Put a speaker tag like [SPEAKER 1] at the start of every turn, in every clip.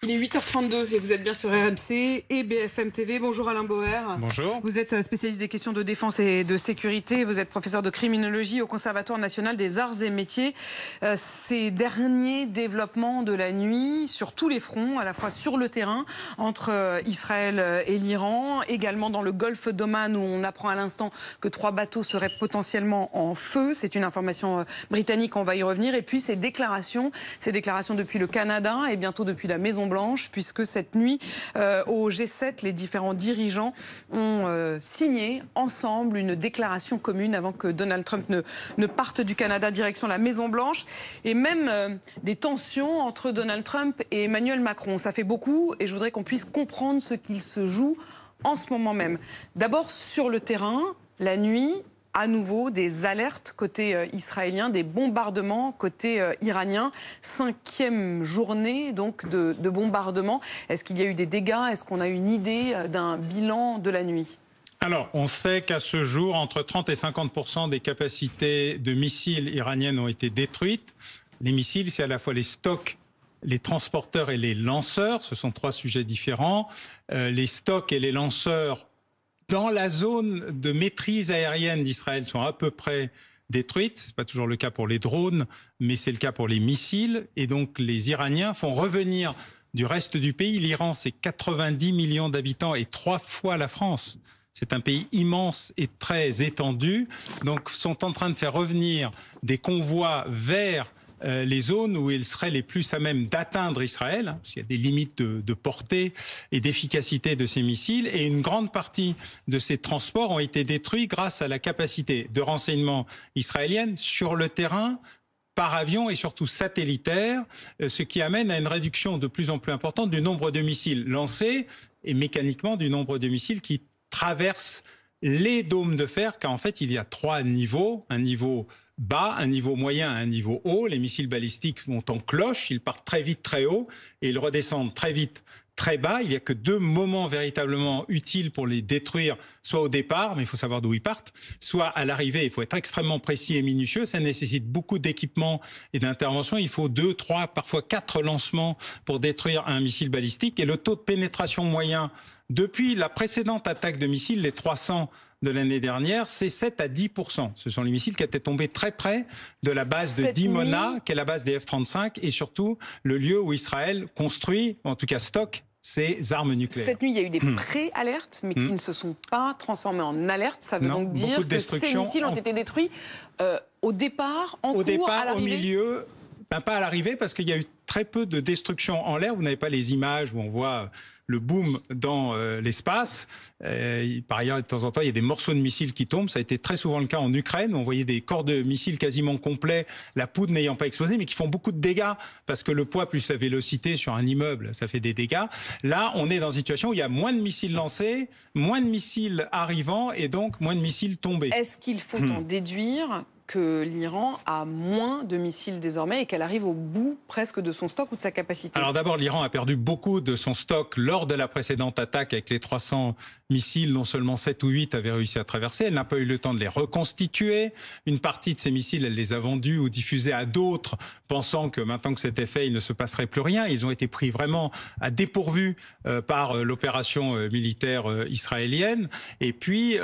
[SPEAKER 1] Il est 8h32 et vous êtes bien sur RMC et BFM TV. Bonjour Alain Bauer.
[SPEAKER 2] Bonjour.
[SPEAKER 1] Vous êtes spécialiste des questions de défense et de sécurité. Vous êtes professeur de criminologie au Conservatoire national des arts et métiers. Ces derniers développements de la nuit sur tous les fronts, à la fois sur le terrain entre Israël et l'Iran, également dans le golfe d'Oman où on apprend à l'instant que 3 bateaux seraient potentiellement en feu. C'est une information britannique, on va y revenir. Et puis ces déclarations depuis le Canada et bientôt depuis la Maison Blanche, puisque cette nuit, au G7, les différents dirigeants ont signé ensemble une déclaration commune avant que Donald Trump ne parte du Canada direction la Maison Blanche. Et même des tensions entre Donald Trump et Emmanuel Macron. Ça fait beaucoup et je voudrais qu'on puisse comprendre ce qu'il se joue en ce moment même. D'abord sur le terrain, la nuit, à nouveau des alertes côté israélien, des bombardements côté iranien. 5e journée donc de bombardements. Est-ce qu'il y a eu des dégâts? Est-ce qu'on a une idée d'un bilan de la nuit?
[SPEAKER 2] Alors, on sait qu'à ce jour, entre 30 et 50% des capacités de missiles iraniennes ont été détruites. Les missiles, c'est à la fois les stocks, les transporteurs et les lanceurs. Ce sont 3 sujets différents. Les stocks et les lanceurs dans la zone de maîtrise aérienne d'Israël sont à peu près détruites. Ce n'est pas toujours le cas pour les drones, mais c'est le cas pour les missiles. Et donc les Iraniens font revenir du reste du pays. L'Iran, c'est 90 millions d'habitants et 3 fois la France. C'est un pays immense et très étendu. Donc sont en train de faire revenir des convois vers les zones où ils seraient les plus à même d'atteindre Israël, parce qu'il y a des limites de portée et d'efficacité de ces missiles, et une grande partie de ces transports ont été détruits grâce à la capacité de renseignement israélienne sur le terrain, par avion et surtout satellitaire, ce qui amène à une réduction de plus en plus importante du nombre de missiles lancés et mécaniquement du nombre de missiles qui traversent les dômes de fer, car en fait il y a 3 niveaux, un niveau bas, un niveau moyen, un niveau haut. Les missiles balistiques vont en cloche, ils partent très vite, très haut, et ils redescendent très vite, très bas. Il n'y a que 2 moments véritablement utiles pour les détruire, soit au départ, mais il faut savoir d'où ils partent, soit à l'arrivée. Il faut être extrêmement précis et minutieux. Ça nécessite beaucoup d'équipement et d'intervention. Il faut 2, 3, parfois 4 lancements pour détruire un missile balistique. Et le taux de pénétration moyen depuis la précédente attaque de missiles, les 300 de l'année dernière, c'est 7 à 10%. Ce sont les missiles qui étaient tombés très près de la base de Dimona, qui est la base des F-35, et surtout le lieu où Israël construit, en tout cas stocke, ses armes nucléaires.
[SPEAKER 1] Cette nuit, il y a eu des pré-alertes, mais qui ne se sont pas transformés en alertes. Ça veut donc dire que ces missiles ont été détruits au départ, en cours, à l'arrivée.
[SPEAKER 2] Au milieu, pas à l'arrivée, parce qu'il y a eu très peu de destruction en l'air. Vous n'avez pas les images où on voit le boom dans l'espace. Par ailleurs, de temps en temps, il y a des morceaux de missiles qui tombent. Ça a été très souvent le cas en Ukraine. On voyait des corps de missiles quasiment complets, la poudre n'ayant pas explosé, mais qui font beaucoup de dégâts, parce que le poids plus la vélocité sur un immeuble, ça fait des dégâts. Là, on est dans une situation où il y a moins de missiles lancés, moins de missiles arrivant, et donc moins de missiles tombés.
[SPEAKER 1] Est-ce qu'il faut en déduire que l'Iran a moins de missiles désormais et qu'elle arrive au bout presque de son stock ou de sa capacité?
[SPEAKER 2] Alors d'abord, l'Iran a perdu beaucoup de son stock lors de la précédente attaque avec les 300 missiles. Non seulement 7 ou 8 avaient réussi à traverser, elle n'a pas eu le temps de les reconstituer. Une partie de ces missiles, elle les a vendus ou diffusés à d'autres, pensant que maintenant que c'était fait, il ne se passerait plus rien. Ils ont été pris vraiment à dépourvu par l'opération militaire israélienne. Et puis,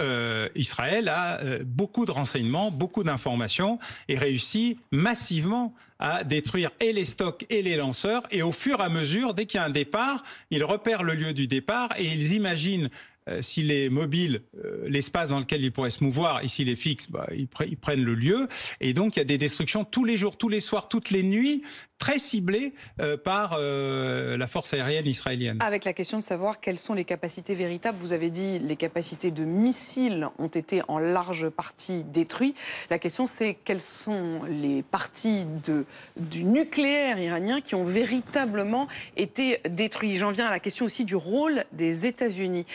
[SPEAKER 2] Israël a beaucoup de renseignements, beaucoup d'informations, et réussit massivement à détruire et les stocks et les lanceurs. Et au fur et à mesure, dès qu'il y a un départ, ils repèrent le lieu du départ et ils imaginent s'il est mobile, l'espace dans lequel il pourrait se mouvoir, et s'il est fixe, ils prennent le lieu. Et donc, il y a des destructions tous les jours, tous les soirs, toutes les nuits, très ciblées par la force aérienne israélienne.
[SPEAKER 1] Avec la question de savoir quelles sont les capacités véritables. Vous avez dit les capacités de missiles ont été en large partie détruites. La question, c'est quelles sont les parties du nucléaire iranien qui ont véritablement été détruites. J'en viens à la question aussi du rôle des États-Unis.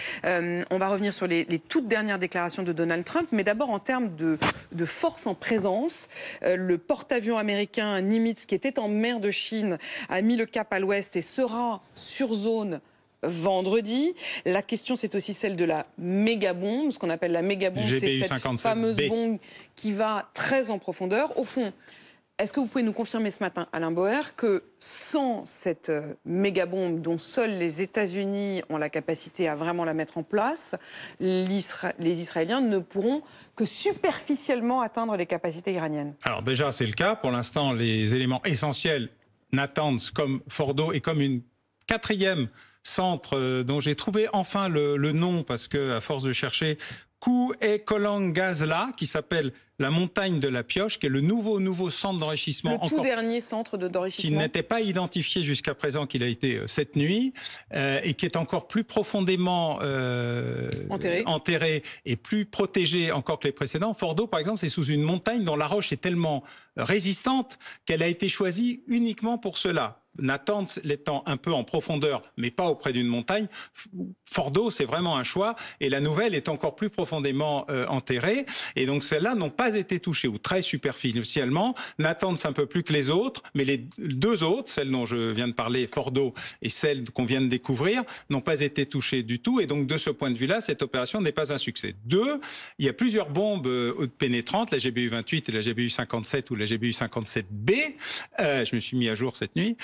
[SPEAKER 1] On va revenir sur les toutes dernières déclarations de Donald Trump, mais d'abord en termes de force en présence. Le porte-avions américain Nimitz, qui était en mer de Chine, a mis le cap à l'ouest et sera sur zone vendredi. La question, c'est aussi celle de la méga-bombe. Ce qu'on appelle la méga-bombe, c'est cette fameuse bombe qui va très en profondeur. Au fond, Est-ce que vous pouvez nous confirmer ce matin, Alain Boer, que sans cette méga-bombe dont seuls les États-Unis ont la capacité à vraiment la mettre en place, les Israéliens ne pourront que superficiellement atteindre les capacités iraniennes?
[SPEAKER 2] Alors déjà, c'est le cas. Pour l'instant, les éléments essentiels, Natanz comme Fordo et comme une quatrième centre dont j'ai trouvé enfin le nom, parce que à force de chercher, Kou et Kolang Gazla, qui s'appelle la montagne de la pioche, qui est le nouveau centre d'enrichissement.
[SPEAKER 1] Le tout dernier centre d'enrichissement.
[SPEAKER 2] Qui n'était pas identifié jusqu'à présent, qu'il a été cette nuit, et qui est encore plus profondément enterré et plus protégé encore que les précédents. Fordo, par exemple, c'est sous une montagne dont la roche est tellement résistante qu'elle a été choisie uniquement pour cela. Natanz l'étant un peu en profondeur, mais pas auprès d'une montagne, Fordo, c'est vraiment un choix. Et la nouvelle est encore plus profondément enterrée. Et donc, celles-là n'ont pas été touchées, ou très superficiellement. Natanz un peu plus que les autres, mais les deux autres, celles dont je viens de parler, Fordo, et celles qu'on vient de découvrir, n'ont pas été touchées du tout. Et donc, de ce point de vue-là, cette opération n'est pas un succès. Deux, il y a plusieurs bombes pénétrantes, la GBU-28 et la GBU-57 ou la GBU-57B. Je me suis mis à jour cette nuit.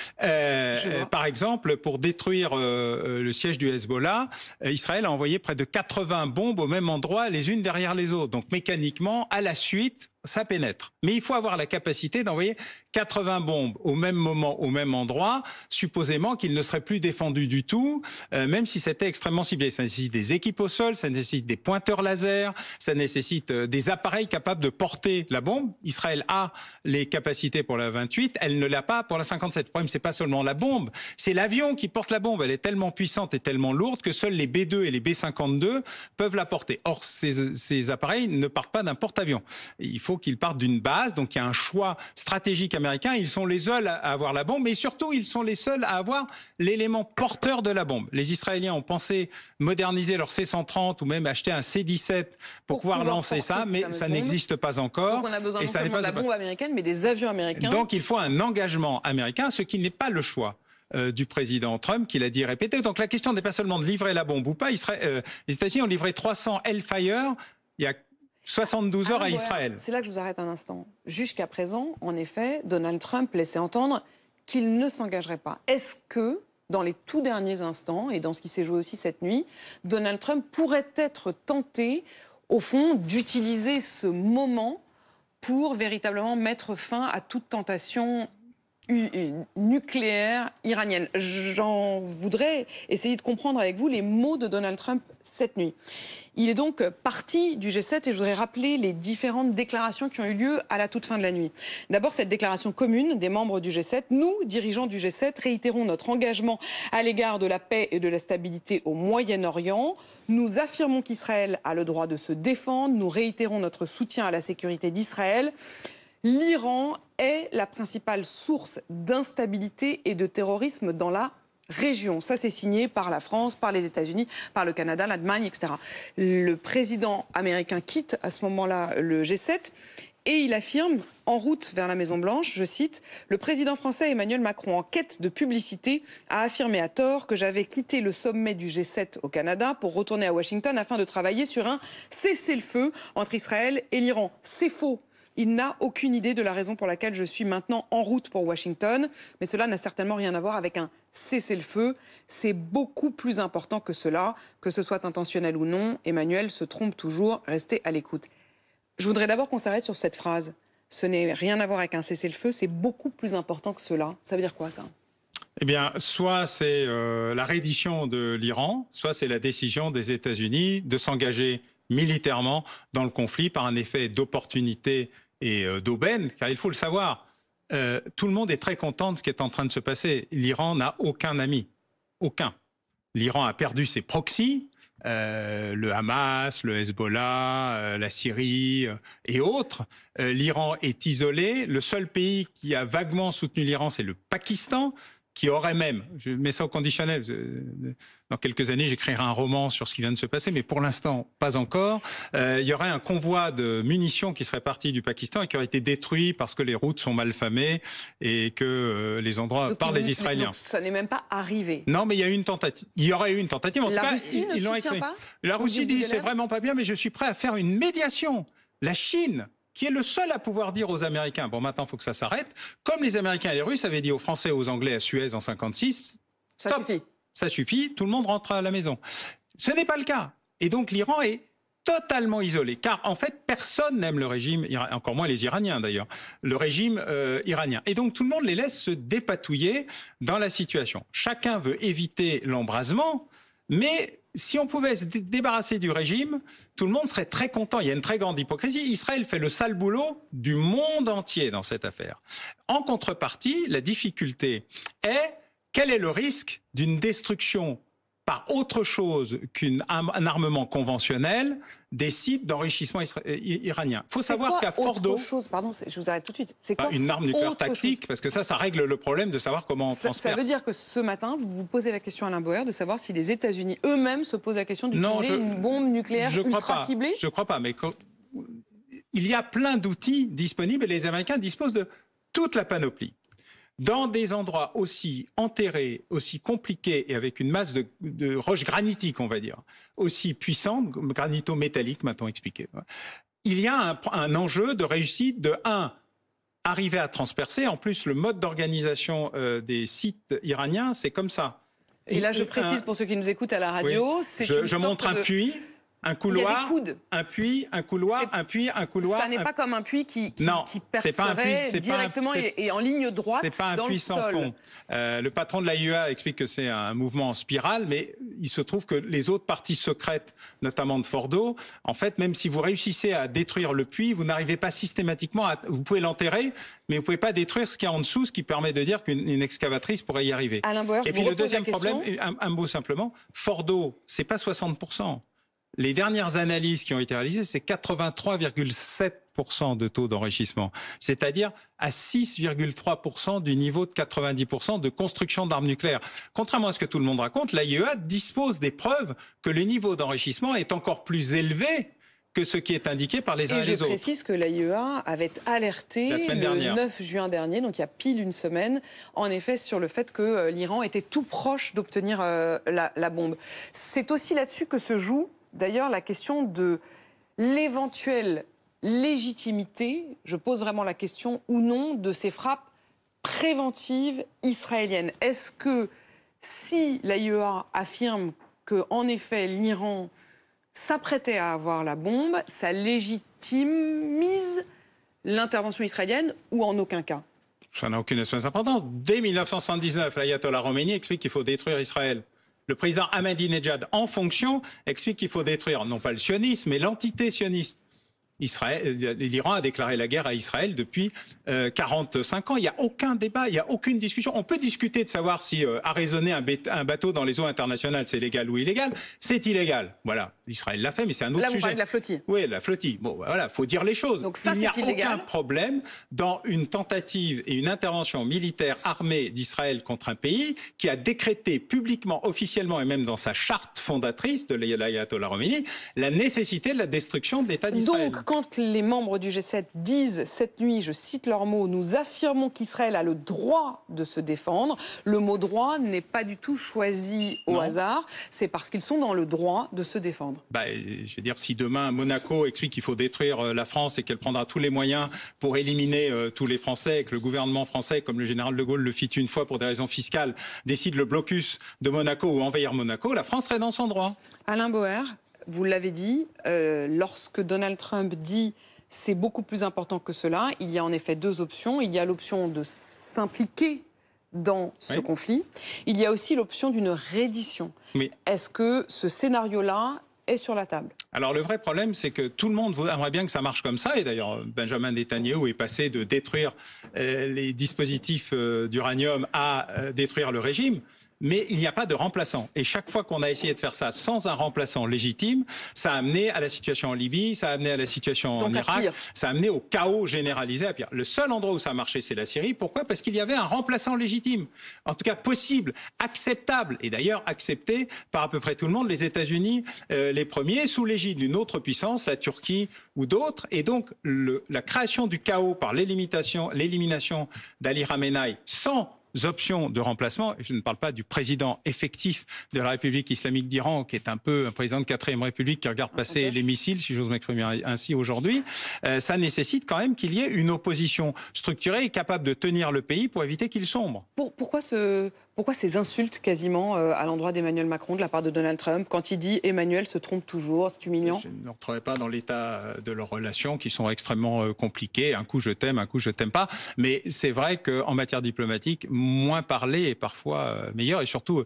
[SPEAKER 2] Par exemple, pour détruire le siège du Hezbollah, Israël a envoyé près de 80 bombes au même endroit, les unes derrière les autres. Donc mécaniquement, à la suite, ça pénètre. Mais il faut avoir la capacité d'envoyer 80 bombes au même moment, au même endroit, supposément qu'ils ne seraient plus défendus du tout, même si c'était extrêmement ciblé. Ça nécessite des équipes au sol, ça nécessite des pointeurs laser, ça nécessite des appareils capables de porter la bombe. Israël a les capacités pour la 28, elle ne l'a pas pour la 57. Le problème, c'est pas seulement la bombe, c'est l'avion qui porte la bombe. Elle est tellement puissante et tellement lourde que seuls les B2 et les B52 peuvent la porter. Or, ces appareils ne partent pas d'un porte-avions. Il faut qu'ils partent d'une base, donc il y a un choix stratégique américain. Ils sont les seuls à avoir la bombe, mais surtout, ils sont les seuls à avoir l'élément porteur de la bombe. Les Israéliens ont pensé moderniser leur C-130 ou même acheter un C-17 pour pouvoir lancer ça, mais ça n'existe pas encore.
[SPEAKER 1] Donc on a besoin non seulement de la bombe américaine, mais des avions américains.
[SPEAKER 2] Donc il faut un engagement américain, ce qui n'est pas le choix du président Trump, qui l'a dit et répété. Donc la question n'est pas seulement de livrer la bombe ou pas. Les États-Unis ont livré 300 Hellfire il y a 72 heures à Israël.
[SPEAKER 1] C'est là que je vous arrête un instant. Jusqu'à présent, en effet, Donald Trump laissait entendre qu'il ne s'engagerait pas. Est-ce que, dans les tout derniers instants, et dans ce qui s'est joué aussi cette nuit, Donald Trump pourrait être tenté, au fond, d'utiliser ce moment pour véritablement mettre fin à toute tentation nucléaire iranienne? J'en voudrais essayer de comprendre avec vous les mots de Donald Trump cette nuit. Il est donc parti du G7 et je voudrais rappeler les différentes déclarations qui ont eu lieu à la toute fin de la nuit. D'abord, cette déclaration commune des membres du G7. Nous, dirigeants du G7, réitérons notre engagement à l'égard de la paix et de la stabilité au Moyen-Orient. Nous affirmons qu'Israël a le droit de se défendre. Nous réitérons notre soutien à la sécurité d'Israël. L'Iran est la principale source d'instabilité et de terrorisme dans la région. Ça, c'est signé par la France, par les États-Unis, par le Canada, l'Allemagne, etc. Le président américain quitte à ce moment-là le G7 et il affirme, en route vers la Maison-Blanche, je cite, « Le président français Emmanuel Macron, en quête de publicité, a affirmé à tort que j'avais quitté le sommet du G7 au Canada pour retourner à Washington afin de travailler sur un cessez-le-feu entre Israël et l'Iran. C'est faux. Il n'a aucune idée de la raison pour laquelle je suis maintenant en route pour Washington. Mais cela n'a certainement rien à voir avec un cessez-le-feu. C'est beaucoup plus important que cela. Que ce soit intentionnel ou non, Emmanuel se trompe toujours. Restez à l'écoute. » Je voudrais d'abord qu'on s'arrête sur cette phrase. Ce n'est rien à voir avec un cessez-le-feu, c'est beaucoup plus important que cela. Ça veut dire quoi, ça ?
[SPEAKER 2] Eh bien, soit c'est la reddition de l'Iran, soit c'est la décision des États-Unis de s'engager militairement dans le conflit par un effet d'opportunité et d'aubaine, car il faut le savoir, tout le monde est très content de ce qui est en train de se passer. L'Iran n'a aucun ami, aucun. L'Iran a perdu ses proxys, le Hamas, le Hezbollah, la Syrie et autres. L'Iran est isolé. Le seul pays qui a vaguement soutenu l'Iran, c'est le Pakistan, qui aurait même, je mets ça au conditionnel, dans quelques années j'écrirai un roman sur ce qui vient de se passer, mais pour l'instant pas encore, il y aurait un convoi de munitions qui serait parti du Pakistan et qui aurait été détruit parce que les routes sont mal famées et que les endroits par les Israéliens. Donc
[SPEAKER 1] ça n'est même pas arrivé.
[SPEAKER 2] Non, mais il y a eu une tentative. Il y aurait eu une tentative. En tout cas,
[SPEAKER 1] Russie ne soutient pas.
[SPEAKER 2] La Russie dit c'est vraiment pas bien, mais je suis prêt à faire une médiation. La Chine qui est le seul à pouvoir dire aux Américains, bon maintenant il faut que ça s'arrête, comme les Américains et les Russes avaient dit aux Français et aux Anglais à Suez en 56,
[SPEAKER 1] ça suffit.
[SPEAKER 2] Ça suffit, tout le monde rentre à la maison. Ce n'est pas le cas. Et donc l'Iran est totalement isolé, car en fait personne n'aime le régime, encore moins les Iraniens d'ailleurs, le régime iranien. Et donc tout le monde les laisse se dépatouiller dans la situation. Chacun veut éviter l'embrasement, mais si on pouvait se débarrasser du régime, tout le monde serait très content. Il y a une très grande hypocrisie. Israël fait le sale boulot du monde entier dans cette affaire. En contrepartie, la difficulté est, quel est le risque d'une destruction par autre chose qu'un armement conventionnel des sites d'enrichissement iranien. Il faut savoir qu'à Fordo...
[SPEAKER 1] Autre chose, pardon, je vous arrête tout de suite. C'est quoi
[SPEAKER 2] une arme nucléaire tactique, parce que ça règle le problème de savoir comment on transperce.
[SPEAKER 1] Ça veut dire que ce matin, vous vous posez la question à Alain Boer de savoir si les États-Unis eux-mêmes se posent la question d'utiliser une bombe nucléaire ultra ciblée.
[SPEAKER 2] Je ne crois pas, mais il y a plein d'outils disponibles et les Américains disposent de toute la panoplie. Dans des endroits aussi enterrés, aussi compliqués et avec une masse de roches granitiques, on va dire, aussi puissante, granito-métallique, m'a-t-on expliqué. Il y a un enjeu de réussite de arriver à transpercer. En plus, le mode d'organisation des sites iraniens, c'est comme ça.
[SPEAKER 1] Et là, je précise pour ceux qui nous écoutent à la radio, c'est
[SPEAKER 2] je montre un puits. Un couloir, un puits, un couloir, un puits, un couloir.
[SPEAKER 1] Ça n'est pas comme un puits qui percerait directement et en ligne droite dans le sol. C'est pas un puits sans fond.
[SPEAKER 2] Le patron de l'AIEA explique que c'est un mouvement en spirale, mais il se trouve que les autres parties secrètes, notamment de Fordo, en fait, même si vous réussissez à détruire le puits, vous n'arrivez pas systématiquement à... Vous pouvez l'enterrer, mais vous ne pouvez pas détruire ce qu'il y a en dessous, ce qui permet de dire qu'une excavatrice pourrait y arriver.
[SPEAKER 1] Alain Boer,
[SPEAKER 2] et puis le deuxième problème, un mot simplement, Fordo, c'est pas 60%. Les dernières analyses qui ont été réalisées, c'est 83,7% de taux d'enrichissement, c'est-à-dire à 6,3% du niveau de 90% de construction d'armes nucléaires. Contrairement à ce que tout le monde raconte, l'AIEA dispose des preuves que le niveau d'enrichissement est encore plus élevé que ce qui est indiqué par les uns et les autres.
[SPEAKER 1] Je précise que l'AIEA avait alerté le 9 juin dernier, donc il y a pile une semaine, en effet, sur le fait que l'Iran était tout proche d'obtenir la bombe. C'est aussi là-dessus que se joue d'ailleurs la question de l'éventuelle légitimité, je pose vraiment la question, ou non, de ces frappes préventives israéliennes. Est-ce que si l'AIEA affirme qu'en effet l'Iran s'apprêtait à avoir la bombe, ça légitimise l'intervention israélienne ou en aucun cas?
[SPEAKER 2] Ça n'a aucune espèce d'importance. Dès 1979, l'ayatollah Khomeini explique qu'il faut détruire Israël. Le président Ahmadinejad, en fonction, explique qu'il faut détruire, non pas le sionisme, mais l'entité sioniste. L'Iran a déclaré la guerre à Israël depuis 45 ans. Il n'y a aucun débat, il n'y a aucune discussion. On peut discuter de savoir si arraisonner un bateau dans les eaux internationales, c'est légal ou illégal. C'est illégal. Voilà, Israël l'a fait, mais c'est un autre sujet.
[SPEAKER 1] Là, vous parlez de la flottille.
[SPEAKER 2] Oui, la flottille. Bon, voilà, faut dire les choses.
[SPEAKER 1] Donc ça,
[SPEAKER 2] il n'y a aucun problème dans une tentative et une intervention militaire armée d'Israël contre un pays qui a décrété publiquement, officiellement et même dans sa charte fondatrice de l'ayatollah Khomeini, la nécessité de la destruction de l'État d'Israël.
[SPEAKER 1] Donc, quand les membres du G7 disent cette nuit, je cite leurs mots, nous affirmons qu'Israël a le droit de se défendre, le mot droit n'est pas du tout choisi au hasard, c'est parce qu'ils sont dans le droit de se défendre.
[SPEAKER 2] Je veux dire, si demain Monaco explique qu'il faut détruire la France et qu'elle prendra tous les moyens pour éliminer tous les Français, et que le gouvernement français, comme le général de Gaulle le fit une fois pour des raisons fiscales, décide le blocus de Monaco ou envahir Monaco, la France serait dans son droit.
[SPEAKER 1] Alain Boer, vous l'avez dit, lorsque Donald Trump dit « c'est beaucoup plus important que cela », il y a en effet deux options. Il y a l'option de s'impliquer dans ce conflit. Il y a aussi l'option d'une reddition. Est-ce que ce scénario-là est sur la table?
[SPEAKER 2] Alors le vrai problème, c'est que tout le monde aimerait bien que ça marche comme ça. Et d'ailleurs, Benjamin Netanyahou est passé de détruire les dispositifs d'uranium à détruire le régime. Mais il n'y a pas de remplaçant. Et chaque fois qu'on a essayé de faire ça sans un remplaçant légitime, ça a amené à la situation en Libye, ça a amené à la situation en Irak, ça a amené au chaos généralisé à pire. Le seul endroit où ça a marché, c'est la Syrie. Pourquoi? Parce qu'il y avait un remplaçant légitime. En tout cas possible, acceptable. Et d'ailleurs accepté par à peu près tout le monde, les États-Unis, les premiers, sous l'égide d'une autre puissance, la Turquie ou d'autres. Et donc la création du chaos par l'élimination d'Ali Khamenei sans options de remplacement. Et je ne parle pas du président effectif de la République islamique d'Iran, qui est un peu un président de 4e République qui regarde passer les missiles, si j'ose m'exprimer ainsi aujourd'hui. Ça nécessite quand même qu'il y ait une opposition structurée et capable de tenir le pays pour éviter qu'il sombre.
[SPEAKER 1] Pourquoi ces insultes quasiment à l'endroit d'Emmanuel Macron de la part de Donald Trump quand il dit Emmanuel se trompe toujours, c'est humiliant?
[SPEAKER 2] Je ne rentrerai pas dans l'état de leurs relations qui sont extrêmement compliquées. Un coup je t'aime, un coup je t'aime pas. Mais c'est vrai qu'en matière diplomatique, moins parler est parfois meilleur et surtout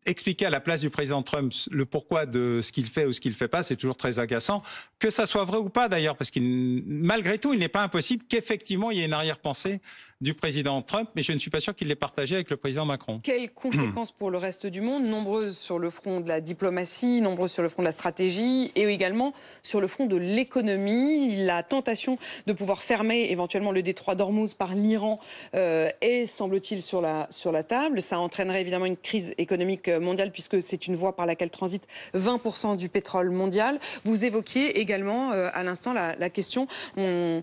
[SPEAKER 2] expliquer à la place du président Trump le pourquoi de ce qu'il fait ou ce qu'il ne fait pas, c'est toujours très agaçant. Que ça soit vrai ou pas d'ailleurs, parce que malgré tout, il n'est pas impossible qu'effectivement il y ait une arrière-pensée du président Trump, mais je ne suis pas sûr qu'il l'ait partagé avec le président Macron.
[SPEAKER 1] Quelles conséquences pour le reste du monde? Nombreuses sur le front de la diplomatie, nombreuses sur le front de la stratégie et également sur le front de l'économie. La tentation de pouvoir fermer éventuellement le détroit d'Ormuz par l'Iran est, semble-t-il, sur la table. Ça entraînerait évidemment une crise économique mondiale puisque c'est une voie par laquelle transite 20% du pétrole mondial. Vous évoquiez également à l'instant la question, on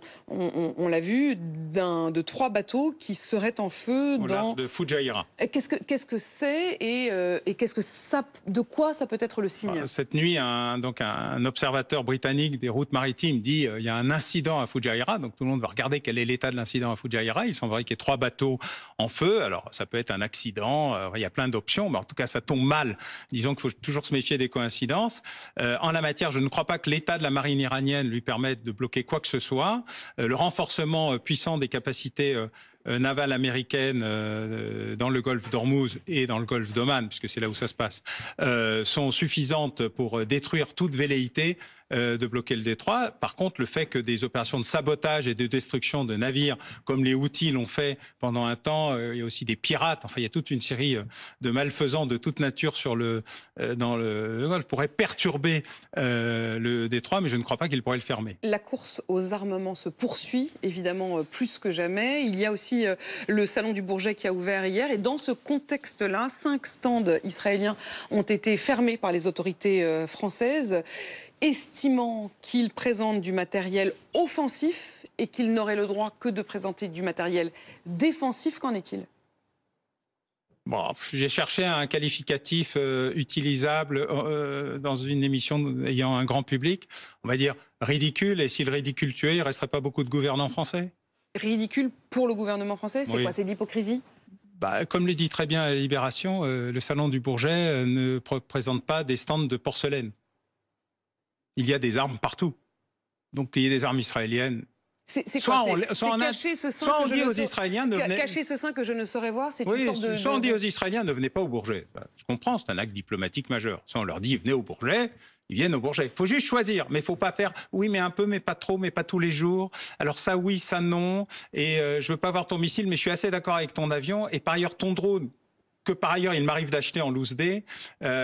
[SPEAKER 1] l'a vu, de 3 bateaux qui seraient en feu
[SPEAKER 2] au large de Fujairah.
[SPEAKER 1] Qu'est-ce que c'est et de quoi ça peut être le signe?
[SPEAKER 2] Cette nuit, un observateur britannique des routes maritimes dit il y a un incident à Fujairah, donc tout le monde va regarder quel est l'état de l'incident à Fujairah. Il semblerait qu'il y ait 3 bateaux en feu. Alors ça peut être un accident, il y a plein d'options, mais en tout cas ça tombe mal. Disons qu'il faut toujours se méfier des coïncidences. En la matière, je ne crois pas que l'état de la marine iranienne lui permette de bloquer quoi que ce soit. Le renforcement puissant des capacités navales américaines dans le golfe d'Ormuz et dans le golfe d'Oman, puisque c'est là où ça se passe, sont suffisantes pour détruire toute velléité de bloquer le détroit. Par contre, le fait que des opérations de sabotage et de destruction de navires, comme les Houthis l'ont fait pendant un temps, il y a aussi des pirates, enfin il y a toute une série de malfaisants de toute nature dans le golfe, pourrait perturber le détroit, mais je ne crois pas qu'il pourrait le fermer.
[SPEAKER 1] La course aux armements se poursuit, évidemment, plus que jamais. Il y a aussi le salon du Bourget qui a ouvert hier, et dans ce contexte-là, 5 stands israéliens ont été fermés par les autorités françaises, estimant qu'ils présentent du matériel offensif et qu'ils n'auraient le droit que de présenter du matériel défensif. Qu'en est-il?
[SPEAKER 2] Bon, j'ai cherché un qualificatif utilisable dans une émission ayant un grand public. On va dire ridicule, et si le ridicule tuait, il ne resterait pas beaucoup de gouvernants français.
[SPEAKER 1] Ridicule pour le gouvernement français? C'est quoi? C'est de l'hypocrisie?
[SPEAKER 2] Comme le dit très bien la Libération, le salon du Bourget ne présente pas des stands de porcelaine. Il y a des armes partout. Donc il y a des armes israéliennes.
[SPEAKER 1] C'est cacher ce sein que je ne saurais voir, c'est une sorte de...
[SPEAKER 2] Soit on dit aux Israéliens ne venez pas au Bourget. Je comprends, c'est un acte diplomatique majeur. Soit on leur dit venez au Bourget, ils viennent au Bourget. Il faut juste choisir, mais il ne faut pas faire oui mais un peu, mais pas trop, mais pas tous les jours. Alors ça oui, ça non. Et je ne veux pas voir ton missile, mais je suis assez d'accord avec ton avion. Et par ailleurs ton drone, que par ailleurs il m'arrive d'acheter en loose day,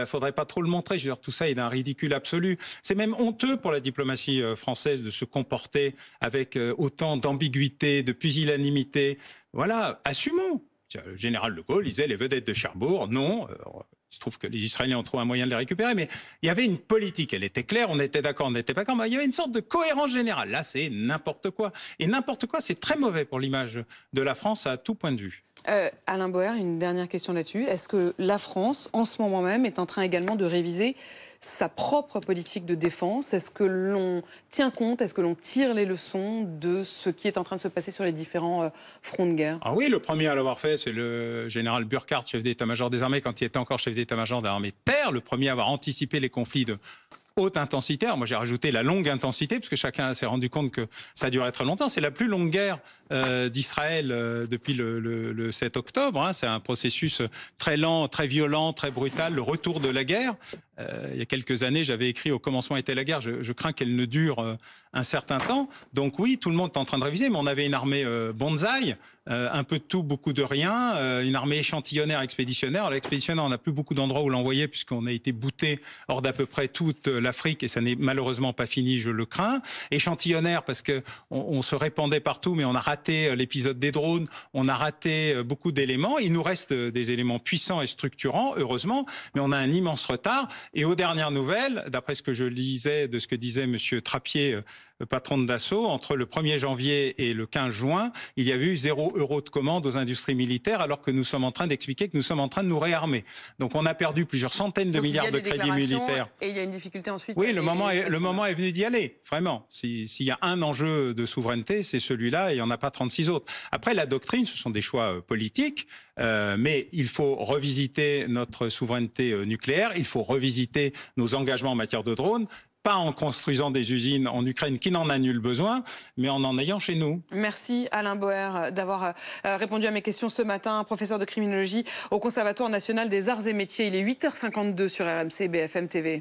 [SPEAKER 2] faudrait pas trop le montrer. Je veux dire, tout ça est d'un ridicule absolu. C'est même honteux pour la diplomatie française de se comporter avec autant d'ambiguïté, de pusillanimité. Voilà, assumons. Le général de Gaulle disait les vedettes de Cherbourg, non. Il se trouve que les Israéliens ont trouvé un moyen de les récupérer, mais il y avait une politique, elle était claire, on était d'accord, on n'était pas d'accord, mais il y avait une sorte de cohérence générale. Là, c'est n'importe quoi. Et n'importe quoi, c'est très mauvais pour l'image de la France à tout point de vue.
[SPEAKER 1] Alain Boer, une dernière question là-dessus. Est-ce que la France, en ce moment même, est en train également de réviser sa propre politique de défense? Est-ce que l'on tient compte, est-ce que l'on tire les leçons de ce qui est en train de se passer sur les différents fronts de guerre?
[SPEAKER 2] Ah oui, le premier à l'avoir fait, c'est le général Burkhardt, chef d'état-major des armées, quand il était encore chef d'état-major des armées de terre. Le premier à avoir anticipé les conflits de haute intensité. Alors moi, j'ai rajouté la longue intensité, parce que chacun s'est rendu compte que ça durait très longtemps. C'est la plus longue guerre d'Israël depuis le 7 octobre. C'est un processus très lent, très violent, très brutal, le retour de la guerre. Il y a quelques années, j'avais écrit « Au commencement était la guerre ». Je crains qu'elle ne dure un certain temps. Donc oui, tout le monde est en train de réviser, mais on avait une armée bonsaï, un peu de tout, beaucoup de rien, une armée échantillonnaire, expéditionnaire. L'expéditionnaire, on n'a plus beaucoup d'endroits où l'envoyer, puisqu'on a été bouté hors d'à peu près toute l'Afrique, et ça n'est malheureusement pas fini, je le crains. Échantillonnaire, parce qu'on se répandait partout, mais on a raté l'épisode des drones, on a raté beaucoup d'éléments. Il nous reste des éléments puissants et structurants, heureusement, mais on a un immense retard. Et aux dernières nouvelles, d'après ce que je lisais, de ce que disait Monsieur Trappier, patron de Dassault, entre le 1er janvier et le 15 juin, il y avait eu 0 € de commande aux industries militaires, alors que nous sommes en train d'expliquer que nous sommes en train de nous réarmer. Donc on a perdu plusieurs centaines de milliards de crédits militaires.
[SPEAKER 1] Et il y a une difficulté ensuite.
[SPEAKER 2] Oui, le moment est venu d'y aller, vraiment. S'il y a un enjeu de souveraineté, c'est celui-là, et il n'y en a pas 36 autres. Après, la doctrine, ce sont des choix politiques, mais il faut revisiter notre souveraineté nucléaire, il faut revisiter nos engagements en matière de drones, pas en construisant des usines en Ukraine qui n'en a nul besoin, mais en ayant chez nous.
[SPEAKER 1] Merci Alain Boer d'avoir répondu à mes questions ce matin, professeur de criminologie au Conservatoire national des arts et métiers. Il est 8h52 sur RMC BFM TV.